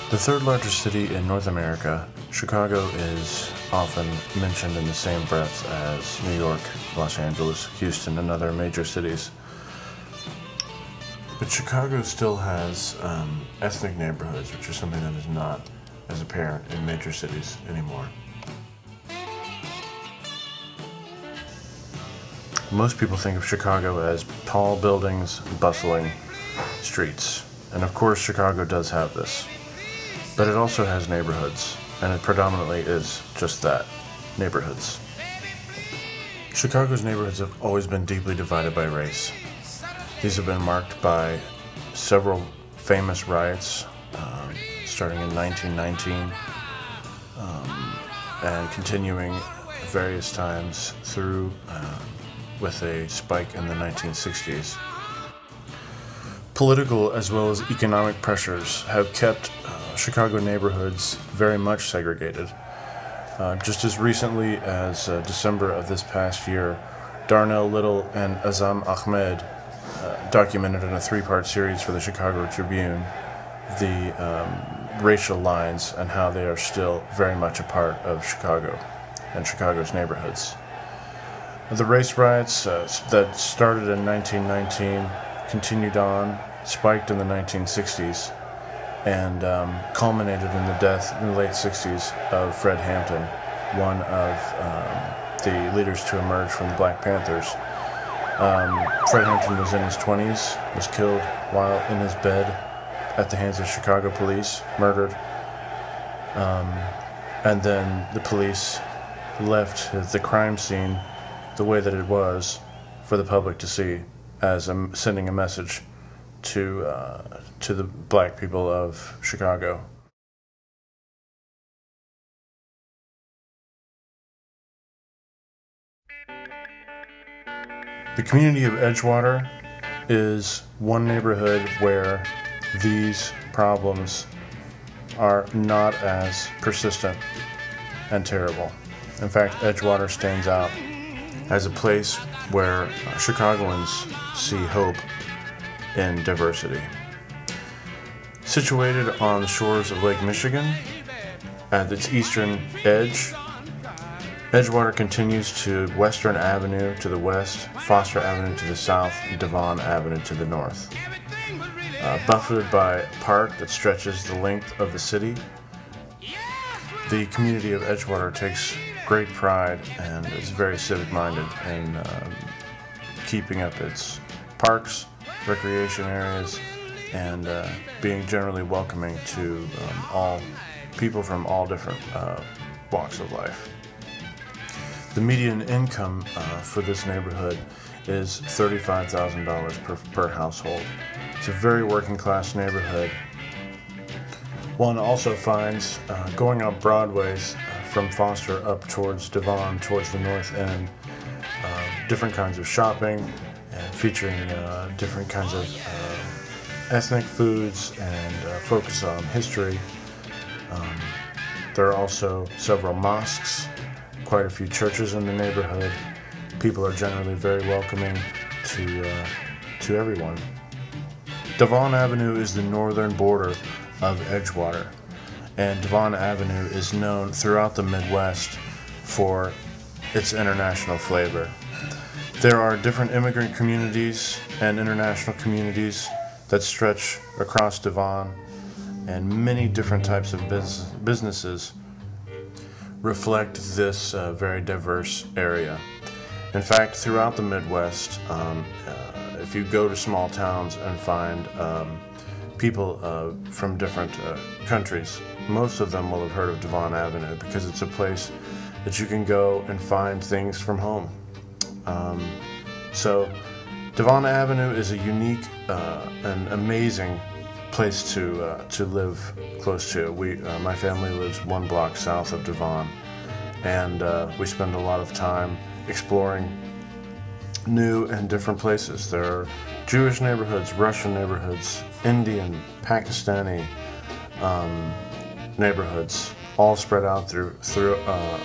The third largest city in North America, Chicago is often mentioned in the same breath as New York, Los Angeles, Houston, and other major cities. But Chicago still has ethnic neighborhoods, which is something that is not as apparent in major cities anymore. Most people think of Chicago as tall buildings, bustling streets. And of course, Chicago does have this. But it also has neighborhoods, and it predominantly is just that, neighborhoods. Chicago's neighborhoods have always been deeply divided by race. These have been marked by several famous riots, starting in 1919, and continuing various times through with a spike in the 1960s. Political as well as economic pressures have kept Chicago neighborhoods very much segregated. Just as recently as December of this past year, Darnell Little and Azam Ahmed documented in a three-part series for the Chicago Tribune the racial lines and how they are still very much a part of Chicago and Chicago's neighborhoods. The race riots that started in 1919 continued on, spiked in the 1960s, and culminated in the death in the late 60s of Fred Hampton, one of the leaders to emerge from the Black Panthers. Fred Hampton was in his 20s, was killed while in his bed at the hands of Chicago police, murdered, and then the police left the crime scene the way that it was for the public to see, as sending a message to the black people of Chicago. The community of Edgewater is one neighborhood where these problems are not as persistent and terrible. In fact, Edgewater stands out as a place where Chicagoans see hope in diversity. Situated on the shores of Lake Michigan, at its eastern edge, Edgewater continues to Western Avenue to the west, Foster Avenue to the south, and Devon Avenue to the north. Buffeted by a park that stretches the length of the city, the community of Edgewater takes great pride and is very civic-minded in keeping up its parks, recreation areas, and being generally welcoming to all people from all different walks of life. The median income for this neighborhood is $35,000 per household. It's a very working class neighborhood. One also finds going up Broadways from Foster up towards Devon, towards the north end, different kinds of shopping and featuring different kinds of ethnic foods and focus on history. There are also several mosques, quite a few churches in the neighborhood. People are generally very welcoming to everyone. Devon Avenue is the northern border of Edgewater, and Devon Avenue is known throughout the Midwest for its international flavor. There are different immigrant communities and international communities that stretch across Devon, and many different types of businesses reflect this very diverse area. In fact, throughout the Midwest, if you go to small towns and find people from different countries, most of them will have heard of Devon Avenue because it's a place that you can go and find things from home. So Devon Avenue is a unique and amazing place to live close to. My family lives one block south of Devon, and we spend a lot of time exploring new and different places. There are Jewish neighborhoods, Russian neighborhoods, Indian, Pakistani neighborhoods, all spread out through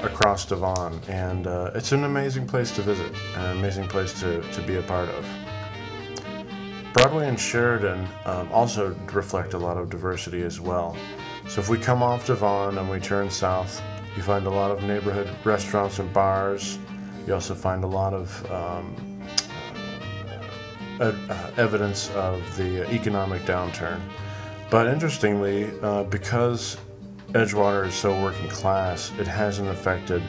across Devon, and it's an amazing place to visit, an amazing place to be a part of. Broadway and Sheridan also reflect a lot of diversity as well. So if we come off Devon and we turn south, you find a lot of neighborhood restaurants and bars. You also find a lot of evidence of the economic downturn. But interestingly, because Edgewater is so working class, it hasn't affected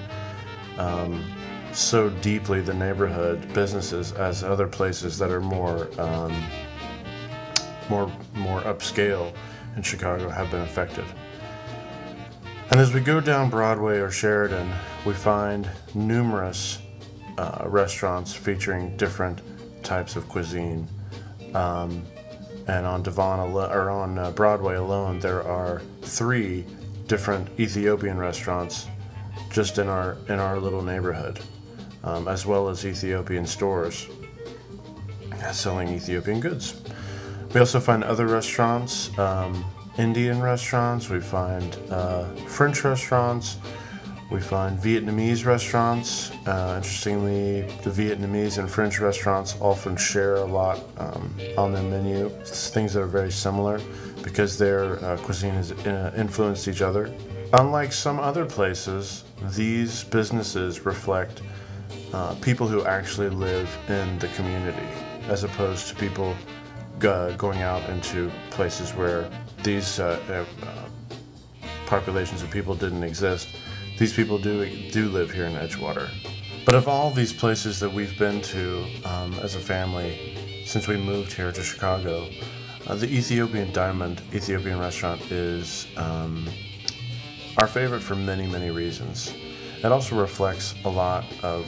so deeply the neighborhood businesses as other places that are more upscale in Chicago have been affected. And as we go down Broadway or Sheridan, we find numerous restaurants featuring different types of cuisine. And on Broadway alone, there are 3 different Ethiopian restaurants just in our little neighborhood, as well as Ethiopian stores selling Ethiopian goods. We also find other restaurants, Indian restaurants, we find French restaurants, we find Vietnamese restaurants. Interestingly, the Vietnamese and French restaurants often share a lot on their menu. It's things that are very similar because their cuisine has influenced each other. Unlike some other places, these businesses reflect people who actually live in the community, as opposed to people going out into places where these populations of people didn't exist. These people do live here in Edgewater. But of all these places that we've been to as a family since we moved here to Chicago, the Ethiopian Diamond Ethiopian restaurant is our favorite for many, many reasons. It also reflects a lot of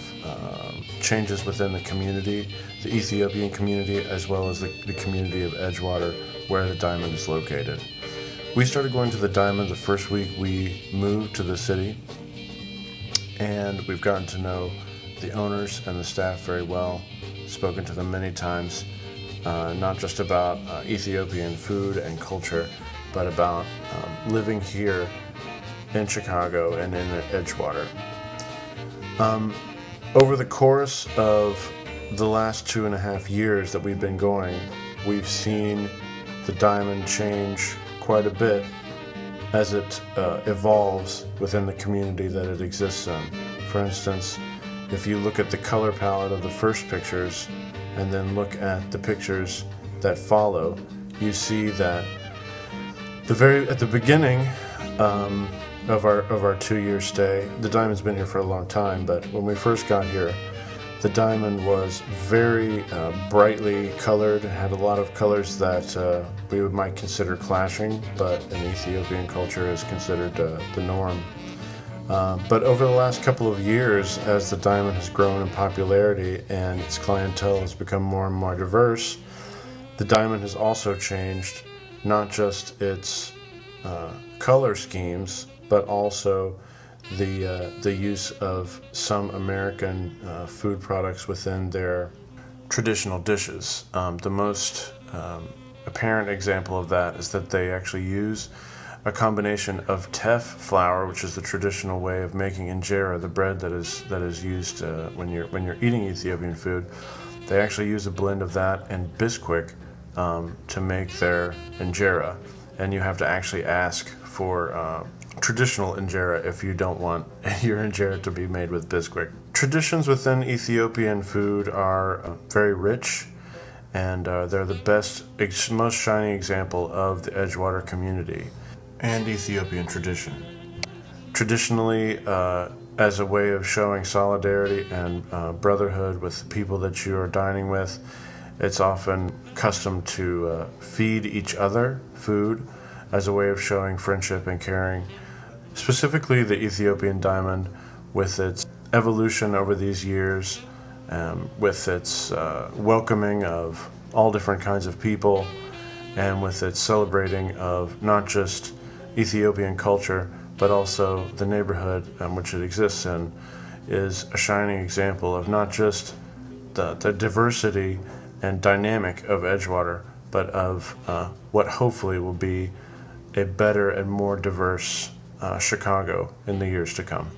changes within the community, the Ethiopian community, as well as the community of Edgewater, where the Diamond is located. We started going to the Diamond the first week we moved to the city, and we've gotten to know the owners and the staff very well, spoken to them many times, not just about Ethiopian food and culture, but about living here in Chicago and in Edgewater. Over the course of the last 2.5 years that we've been going, we've seen the Diamond change quite a bit as it evolves within the community that it exists in. For instance, if you look at the color palette of the first pictures and then look at the pictures that follow, you see that at the beginning of our 2-year stay, the Diamond's been here for a long time, but when we first got here, the Diamond was very brightly colored. It had a lot of colors that we might consider clashing, but in Ethiopian culture is considered the norm. But over the last couple of years, as the Diamond has grown in popularity and its clientele has become more and more diverse, the Diamond has also changed not just its color schemes, but also the use of some American food products within their traditional dishes. The most apparent example of that is that they actually use a combination of teff flour, which is the traditional way of making injera, the bread that is used when you're eating Ethiopian food. They actually use a blend of that and Bisquick to make their injera, and you have to actually ask for traditional injera if you don't want your injera to be made with Bisquick. Traditions within Ethiopian food are very rich, and they're the most shining example of the Edgewater community and Ethiopian tradition. Traditionally, as a way of showing solidarity and brotherhood with the people that you are dining with, it's often custom to feed each other food as a way of showing friendship and caring. Specifically, the Ethiopian Diamond, with its evolution over these years, with its welcoming of all different kinds of people, and with its celebrating of not just Ethiopian culture, but also the neighborhood which it exists in, is a shining example of not just the diversity and dynamic of Edgewater, but of what hopefully will be a better and more diverse Chicago in the years to come.